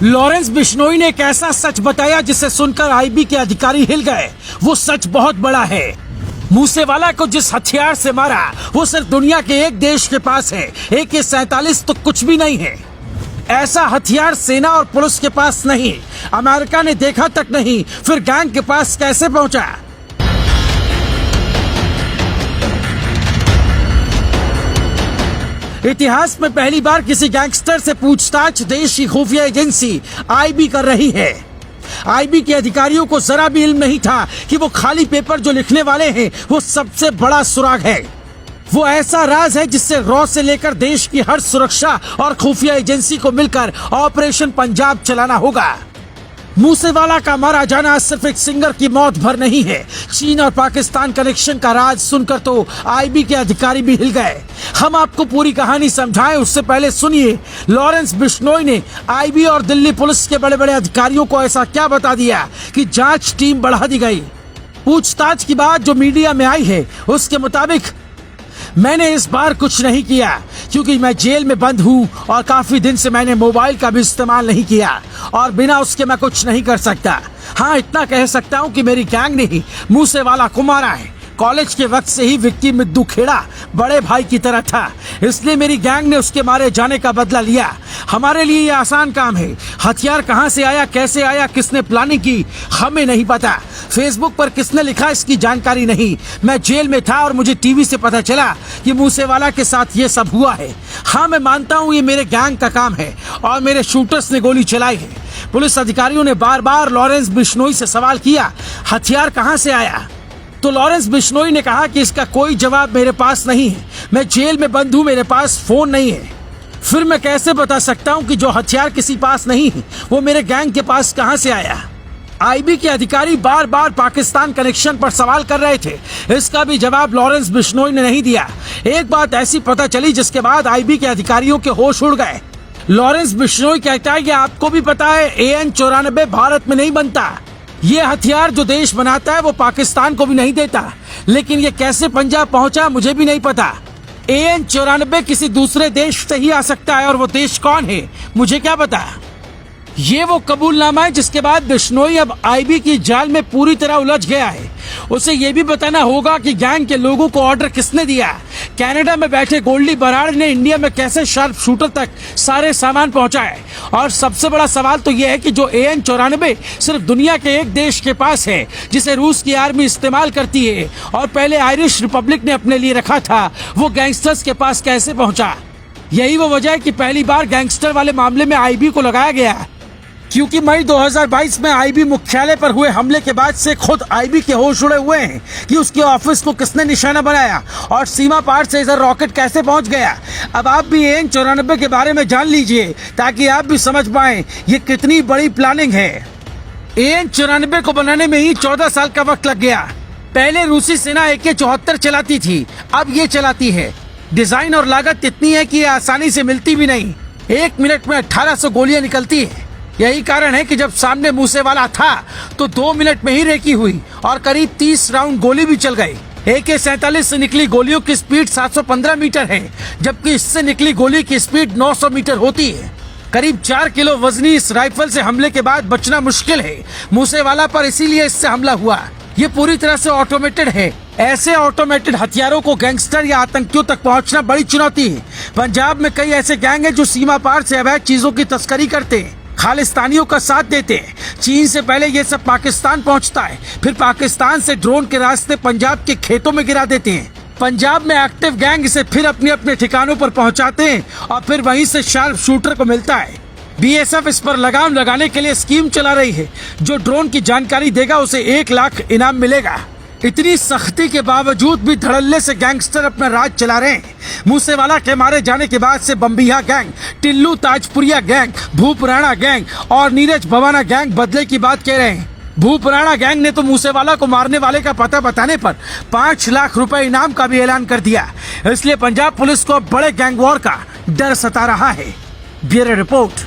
Lawrence Bishnoi ने एक ऐसा सच बताया जिसे सुनकर आईबी के अधिकारी हिल गए। वो सच बहुत बड़ा है। मूसेवाला को जिस हथियार से मारा वो सिर्फ दुनिया के एक देश के पास है। AK-47 तो कुछ भी नहीं है। ऐसा हथियार सेना और पुलिस के पास नहीं, अमेरिका ने देखा तक नहीं, फिर गैंग के पास कैसे पहुंचा? इतिहास में पहली बार किसी गैंगस्टर से पूछताछ देश की खुफिया एजेंसी आईबी कर रही है। आईबी के अधिकारियों को जरा भी इल्म नहीं था कि वो खाली पेपर जो लिखने वाले हैं वो सबसे बड़ा सुराग है। वो ऐसा राज है जिससे रॉ से लेकर देश की हर सुरक्षा और खुफिया एजेंसी को मिलकर ऑपरेशन पंजाब चलाना होगा। मूसेवाला का मारा जाना सिर्फ एक सिंगर की मौत भर नहीं है। चीन और पाकिस्तान कनेक्शन का राज सुनकर तो आईबी के अधिकारी भी हिल गए। हम आपको पूरी कहानी समझाएं उससे पहले सुनिए लॉरेंस बिश्नोई ने आईबी और दिल्ली पुलिस के बड़े बड़े अधिकारियों को ऐसा क्या बता दिया कि जांच टीम बढ़ा दी गई। पूछताछ की बात जो मीडिया में आई है उसके मुताबिक मैंने इस बार कुछ नहीं किया क्योंकि मैं जेल में बंद हूँ और काफी दिन से मैंने मोबाइल का भी इस्तेमाल नहीं किया और बिना उसके मैं कुछ नहीं कर सकता। हाँ, इतना कह सकता हूँ कि मेरी गैंग ने ही मूसेवाला को मारा है। कॉलेज के वक्त से ही विक्की मिद्दू खेड़ा बड़े भाई की तरह था, इसलिए मेरी गैंग ने उसके मारे जाने का बदला लिया। हमारे लिए ये आसान काम है। हथियार कहाँ से आया, कैसे आया, किसने प्लानिंग की, हमें नहीं पता। फेसबुक पर किसने लिखा इसकी जानकारी नहीं। मैं जेल में था और मुझे टीवी से पता चला कि मूसेवाला के साथ ये सब हुआ है। हाँ, मैं मानता हूँ ये मेरे गैंग का काम है और मेरे शूटर्स ने गोली चलाई है। पुलिस अधिकारियों ने बार बार लॉरेंस बिश्नोई से सवाल किया, हथियार कहाँ से आया? तो लॉरेंस बिश्नोई ने कहा कि इसका कोई जवाब मेरे पास नहीं है। मैं जेल में बंद हूँ, मेरे पास फोन नहीं है। फिर मैं कैसे बता सकता हूँ कि जो हथियार किसी पास नहीं है वो मेरे गैंग के पास कहाँ से आया? आईबी के अधिकारी बार बार पाकिस्तान कनेक्शन पर सवाल कर रहे थे। इसका भी जवाब लॉरेंस बिश्नोई ने नहीं दिया। एक बात ऐसी पता चली जिसके बाद आईबी के अधिकारियों के होश उड़ गए। लॉरेंस बिश्नोई कहता है कि आपको भी पता है AN-94 भारत में नहीं बनता। ये हथियार जो देश बनाता है वो पाकिस्तान को भी नहीं देता, लेकिन ये कैसे पंजाब पहुंचा मुझे भी नहीं पता। AN-94 किसी दूसरे देश से ही आ सकता है और वो देश कौन है मुझे क्या पता। ये वो कबूलनामा है जिसके बाद बिश्नोई अब आईबी की जाल में पूरी तरह उलझ गया है। उसे ये भी बताना होगा कि गैंग के लोगों को ऑर्डर किसने दिया। कनाडा में बैठे गोल्डी बराड़ ने इंडिया में कैसे शार्प शूटर तक सारे सामान पहुंचाए। और सबसे बड़ा सवाल तो यह है कि जो AN-94 सिर्फ दुनिया के एक देश के पास है जिसे रूस की आर्मी इस्तेमाल करती है और पहले आयरिश रिपब्लिक ने अपने लिए रखा था, वो गैंगस्टर्स के पास कैसे पहुंचा। यही वो वजह है कि पहली बार गैंगस्टर वाले मामले में आईबी को लगाया गया, क्योंकि मई 2022 में आईबी मुख्यालय पर हुए हमले के बाद से खुद आईबी के होश उड़े हुए हैं कि उसके ऑफिस को किसने निशाना बनाया और सीमा पार से इधर रॉकेट कैसे पहुंच गया। अब आप भी AN-94 के बारे में जान लीजिए ताकि आप भी समझ पाएं ये कितनी बड़ी प्लानिंग है। AN-94 को बनाने में ही 14 साल का वक्त लग गया। पहले रूसी सेना AK-74 चलाती थी, अब ये चलाती है। डिजाइन और लागत इतनी है कि ये आसानी से मिलती भी नहीं। 1 मिनट में 1800 गोलियां निकलती है। यही कारण है कि जब सामने मूसेवाला था तो 2 मिनट में ही रेकी हुई और करीब 30 राउंड गोली भी चल गई। AK-47 से निकली गोलियों की स्पीड 715 मीटर है, जबकि इससे निकली गोली की स्पीड 900 मीटर होती है। करीब 4 किलो वजनी इस राइफल से हमले के बाद बचना मुश्किल है मूसेवाला पर, इसीलिए इससे हमला हुआ। ये पूरी तरह से ऑटोमेटेड है। ऐसे ऑटोमेटेड हथियारों को गैंगस्टर या आतंकियों तक पहुंचना बड़ी चुनौती है। पंजाब में कई ऐसे गैंग हैं जो सीमा पार से अवैध चीजों की तस्करी करते हैं, खालिस्तानियों का साथ देते हैं। चीन से पहले ये सब पाकिस्तान पहुंचता है, फिर पाकिस्तान से ड्रोन के रास्ते पंजाब के खेतों में गिरा देते हैं। पंजाब में एक्टिव गैंग इसे फिर अपने अपने ठिकानों पर पहुंचाते हैं और फिर वहीं से शार्प शूटर को मिलता है। BSF इस पर लगाम लगाने के लिए स्कीम चला रही है। जो ड्रोन की जानकारी देगा उसे 1 लाख इनाम मिलेगा। इतनी सख्ती के बावजूद भी धड़ल्ले से गैंगस्टर अपना राज चला रहे हैं। मूसेवाला के मारे जाने के बाद से Bambiha gang, Tillu Tajpuriya gang, Bhupurana gang और नीरज भवाना गैंग बदले की बात कह रहे हैं। भूपुराणा गैंग ने तो मूसेवाला को मारने वाले का पता बताने पर 5 लाख रुपए इनाम का भी ऐलान कर दिया। इसलिए पंजाब पुलिस को बड़े गैंग वॉर का डर सता रहा है। Bureau report.